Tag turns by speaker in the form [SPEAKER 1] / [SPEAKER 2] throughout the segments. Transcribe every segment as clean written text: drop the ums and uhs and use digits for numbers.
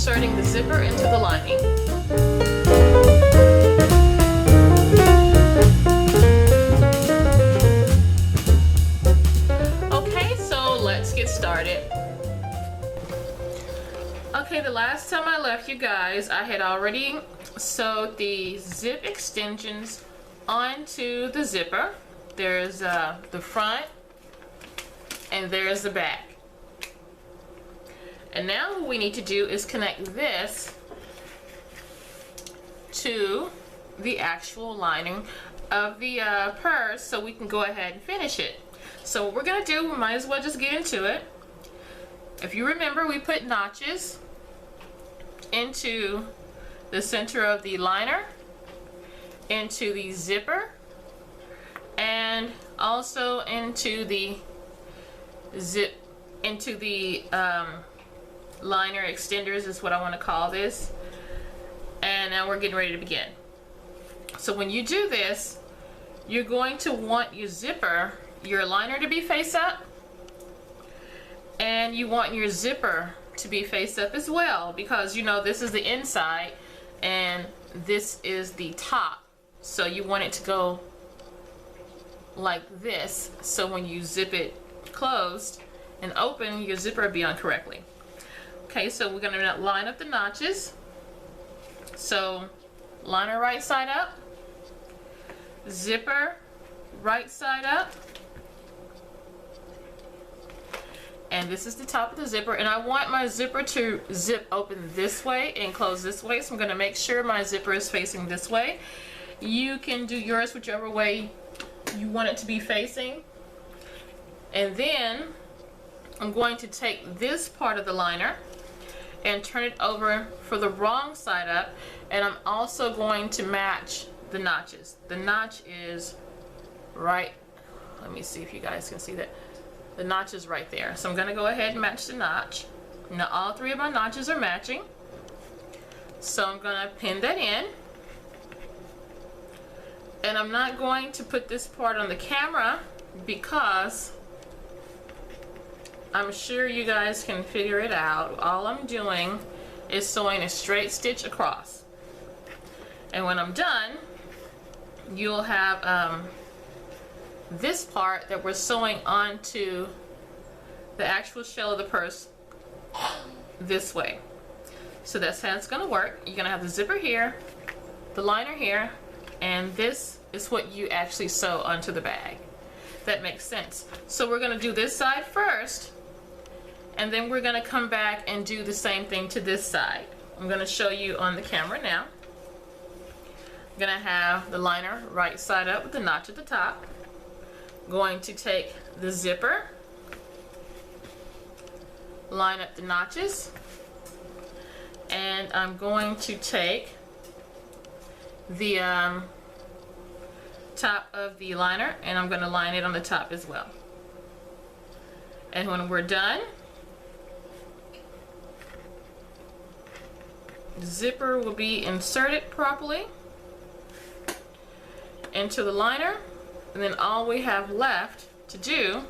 [SPEAKER 1] inserting the zipper into the lining. Okay, so let's get started. Okay, the last time I left you guys, I had already sewed the zip extensions onto the zipper. There's the front and there's the back. And now what we need to do is connect this to the actual lining of the purse so we can go ahead and finish it. So what we're going to do, we might as well just get into it. If you remember, we put notches into the center of the liner, into the zipper, and also into the liner extenders is what I want to call this. And now we're getting ready to begin. So when you do this, you're going to want your zipper, your liner to be face up, and you want your zipper to be face up as well, because you know this is the inside and this is the top, so you want it to go like this, so when you zip it closed and open, your zipper will be on correctly. Okay, so we're going to line up the notches. So liner right side up, zipper right side up, and this is the top of the zipper, and I want my zipper to zip open this way and close this way, so I'm going to make sure my zipper is facing this way. You can do yours whichever way you want it to be facing. And then I'm going to take this part of the liner and turn it over for the wrong side up, and I'm also going to match the notches. The notch is right, let me see if you guys can see that. The notch is right there, so I'm going to go ahead and match the notch. Now all three of my notches are matching, so I'm going to pin that in. And I'm not going to put this part on the camera because I'm sure you guys can figure it out. All I'm doing is sewing a straight stitch across. And when I'm done, you'll have this part that we're sewing onto the actual shell of the purse this way. So that's how it's going to work. You're going to have the zipper here, the liner here, and this is what you actually sew onto the bag. That makes sense. So we're going to do this side first, and then we're going to come back and do the same thing to this side. I'm going to show you on the camera now. I'm going to have the liner right side up with the notch at the top. Going to take the zipper, line up the notches, and I'm going to take the top of the liner and I'm going to line it on the top as well. And when we're done, the zipper will be inserted properly into the liner, and then all we have left to do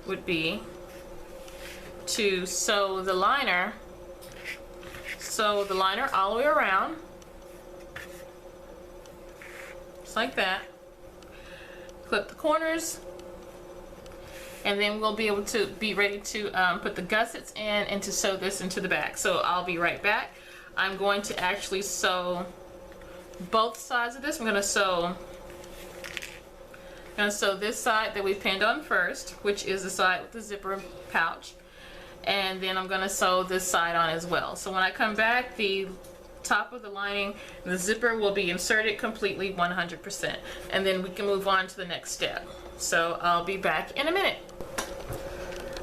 [SPEAKER 1] would be to sew the liner all the way around, just like that. Clip the corners, and then we'll be able to be ready to put the gussets in and to sew this into the back. So I'll be right back. I'm going to actually sew both sides of this. I'm going to sew this side that we pinned on first, which is the side with the zipper pouch, and then I'm going to sew this side on as well. So when I come back, the top of the lining and the zipper will be inserted completely 100%, and then we can move on to the next step. So I'll be back in a minute.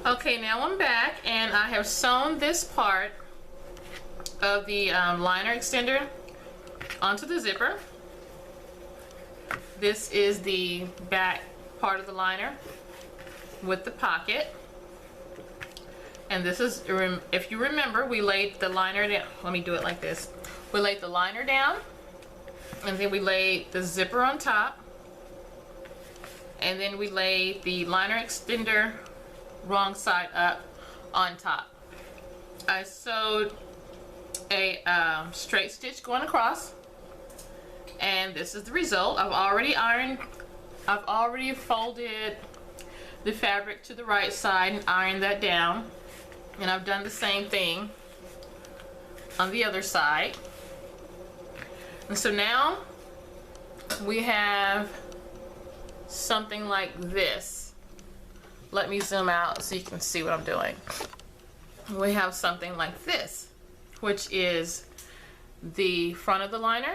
[SPEAKER 1] Okay, now I'm back, and I have sewn this part of the liner extender onto the zipper. This is the back part of the liner with the pocket, and this is, if you remember, we laid the liner down. Let me do it like this. We laid the liner down, and then we laid the zipper on top, and then we laid the liner extender wrong side up on top. I sewed a straight stitch going across, and this is the result. I've already folded the fabric to the right side and ironed that down, and I've done the same thing on the other side. And so now we have something like this. Let me zoom out so you can see what I'm doing. We have something like this, which is the front of the liner,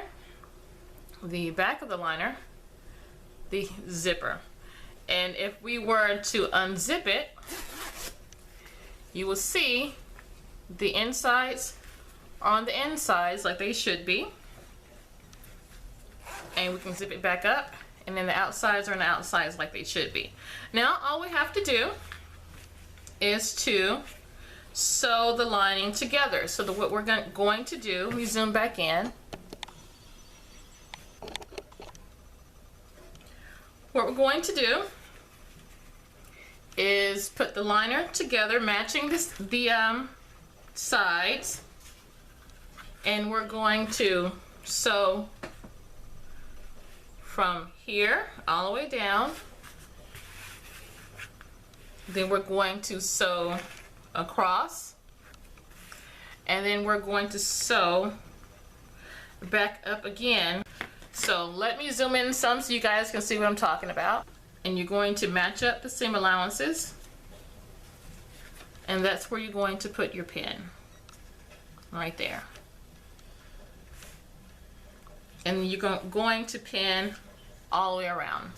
[SPEAKER 1] the back of the liner, the zipper. And if we were to unzip it, you will see the insides on the insides like they should be. And we can zip it back up, and then the outsides are on the outsides like they should be. Now all we have to do is to sew the lining together. So what we're going to do, we zoom back in. What we're going to do is put the liner together, matching the sides, and we're going to sew from here all the way down. Then we're going to sew across, and then we're going to sew back up again. So let me zoom in some so you guys can see what I'm talking about. And you're going to match up the seam allowances, and that's where you're going to put your pin, right there. And you're going to pin all the way around.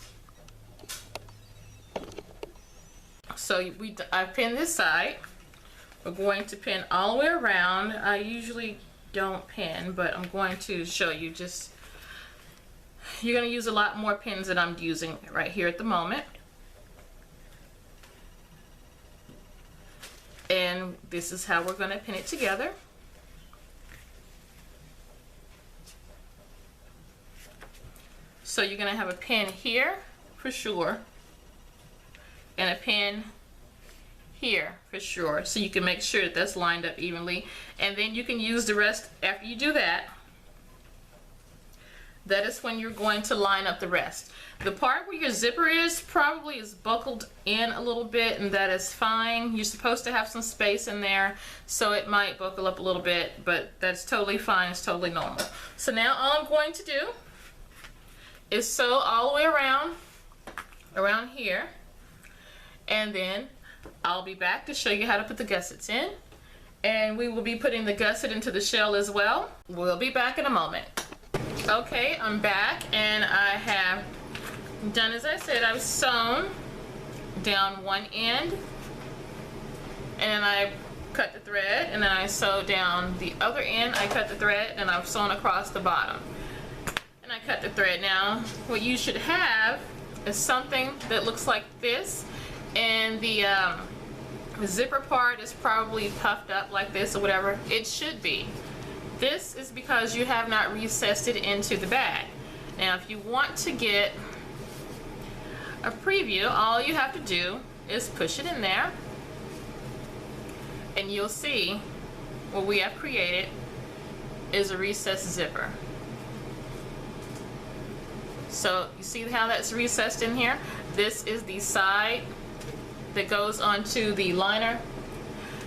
[SPEAKER 1] So I pinned this side. We're going to pin all the way around. I usually don't pin, but I'm going to show you. You're going to use a lot more pins than I'm using right here at the moment. And this is how we're going to pin it together. So you're going to have a pin here for sure, and a pin here for sure, so you can make sure that that's lined up evenly. And then you can use the rest after you do that. That is when you're going to line up the rest. The part where your zipper is probably is buckled in a little bit, and that is fine. You're supposed to have some space in there, so it might buckle up a little bit, but that's totally fine. It's totally normal. So now all I'm going to do is sew all the way around here, and then I'll be back to show you how to put the gussets in, and we will be putting the gusset into the shell as well. We'll be back in a moment. Okay, I'm back, and I have done as I said. I've sewn down one end, and I cut the thread, and then I sew down the other end. I cut the thread, and I've sewn across the bottom, and I cut the thread. Now what you should have is something that looks like this, and the zipper part is probably puffed up like this or whatever. It should be. This is because you have not recessed it into the bag. Now if you want to get a preview, all you have to do is push it in there, and you'll see what we have created is a recessed zipper. So you see how that's recessed in here? This is the side that goes onto the liner,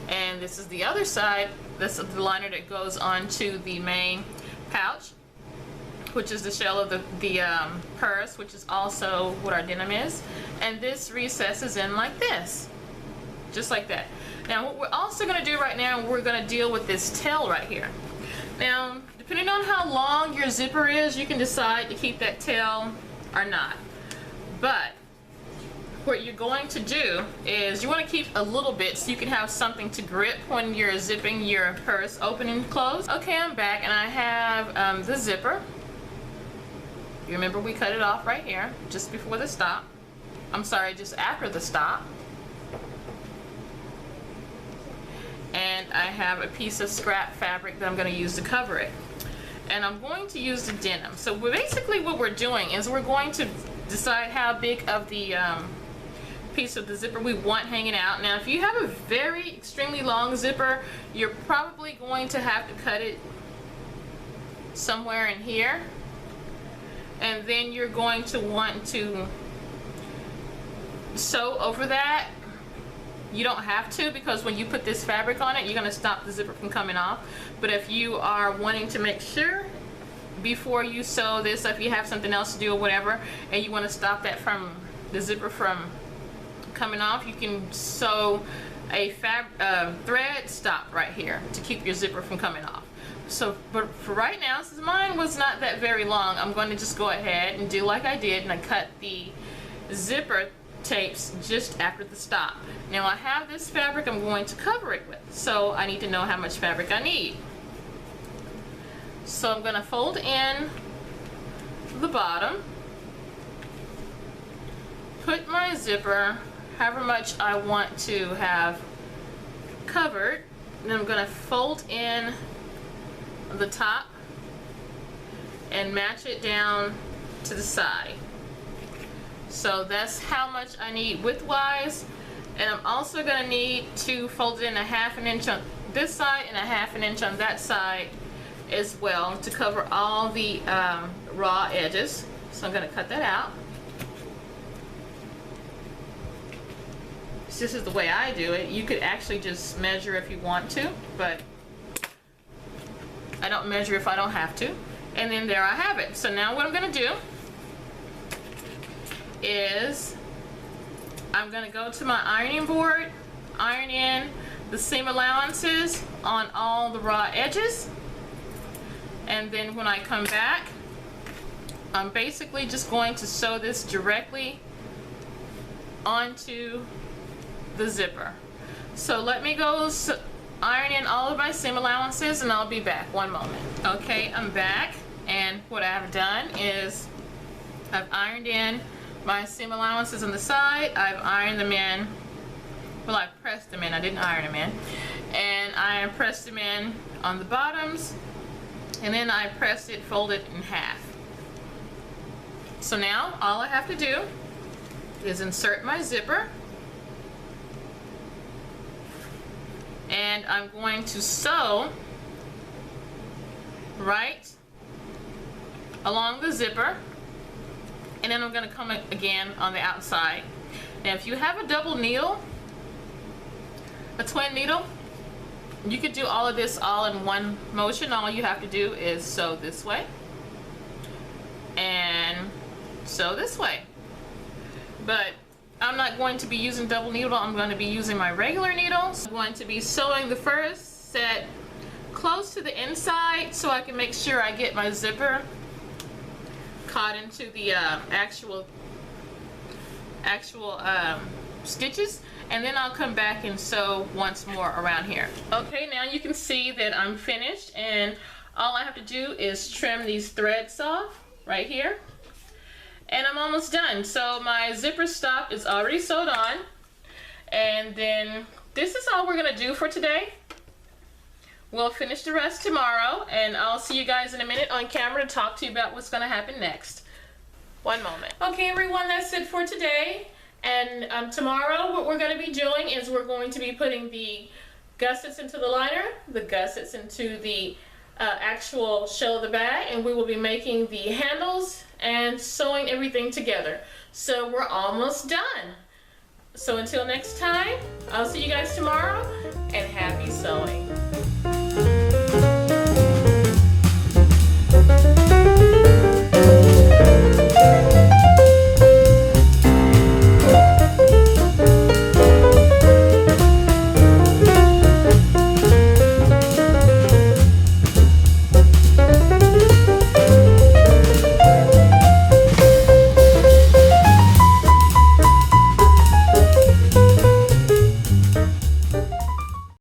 [SPEAKER 1] and this is the other side. This is the liner that goes onto the main pouch, which is the shell of the purse, which is also what our denim is. And this recesses in like this, just like that. Now what we're also going to do right now, we're going to deal with this tail right here. Now depending on how long your zipper is, you can decide to keep that tail or not. But what you're going to do is you want to keep a little bit so you can have something to grip when you're zipping your purse open and closed. Okay, I'm back, and I have the zipper. You remember we cut it off right here just before the stop. I'm sorry, just after the stop. And I have a piece of scrap fabric that I'm going to use to cover it. And I'm going to use the denim. So basically what we're doing is we're going to decide how big of the piece of the zipper we want hanging out. Now if you have a very extremely long zipper, you're probably going to have to cut it somewhere in here, and then you're going to want to sew over that. You don't have to, because when you put this fabric on it, you're going to stop the zipper from coming off. But if you are wanting to make sure before you sew this, if you have something else to do or whatever, and you want to stop that from the zipper from coming off, you can sew a thread stop right here to keep your zipper from coming off. So, but for right now, since mine was not that very long, I'm going to just go ahead and do like I did, and I cut the zipper tapes just after the stop. Now I have this fabric I'm going to cover it with, so I need to know how much fabric I need. So I'm going to fold in the bottom, put my zipper however much I want to have covered, and then I'm going to fold in the top and match it down to the side. So that's how much I need widthwise, and I'm also going to need to fold it in 1/2 inch on this side and 1/2 inch on that side as well to cover all the raw edges. So I'm going to cut that out. This is the way I do it. You could actually just measure if you want to, but I don't measure if I don't have to. And then there I have it. So now what I'm going to do is I'm going to go to my ironing board, iron in the seam allowances on all the raw edges, and then when I come back, I'm basically just going to sew this directly onto the zipper. So let me go iron in all of my seam allowances, and I'll be back. One moment. Okay, I'm back, and what I've done is I've ironed in my seam allowances on the side. I've ironed them in, well, I pressed them in, I didn't iron them in, and I pressed them in on the bottoms, and then I pressed it, folded in half. So now all I have to do is insert my zipper, and I'm going to sew right along the zipper, and then I'm going to come again on the outside. Now if you have a double needle, a twin needle, you could do all of this all in one motion. All you have to do is sew this way and sew this way. But I'm not going to be using double needle, I'm going to be using my regular needles. I'm going to be sewing the first set close to the inside so I can make sure I get my zipper caught into the actual stitches, and then I'll come back and sew once more around here. Okay, now you can see that I'm finished, and all I have to do is trim these threads off right here, and I'm almost done. So my zipper stop is already sewed on, and then this is all we're gonna do for today. We'll finish the rest tomorrow, and I'll see you guys in a minute on camera to talk to you about what's gonna happen next. One moment. Okay everyone, that's it for today. And tomorrow what we're going to be doing is we're going to be putting the gussets into the liner, the gussets into the actual shell of the bag, and we will be making the handles and sewing everything together. So we're almost done. So until next time, I'll see you guys tomorrow, and happy sewing.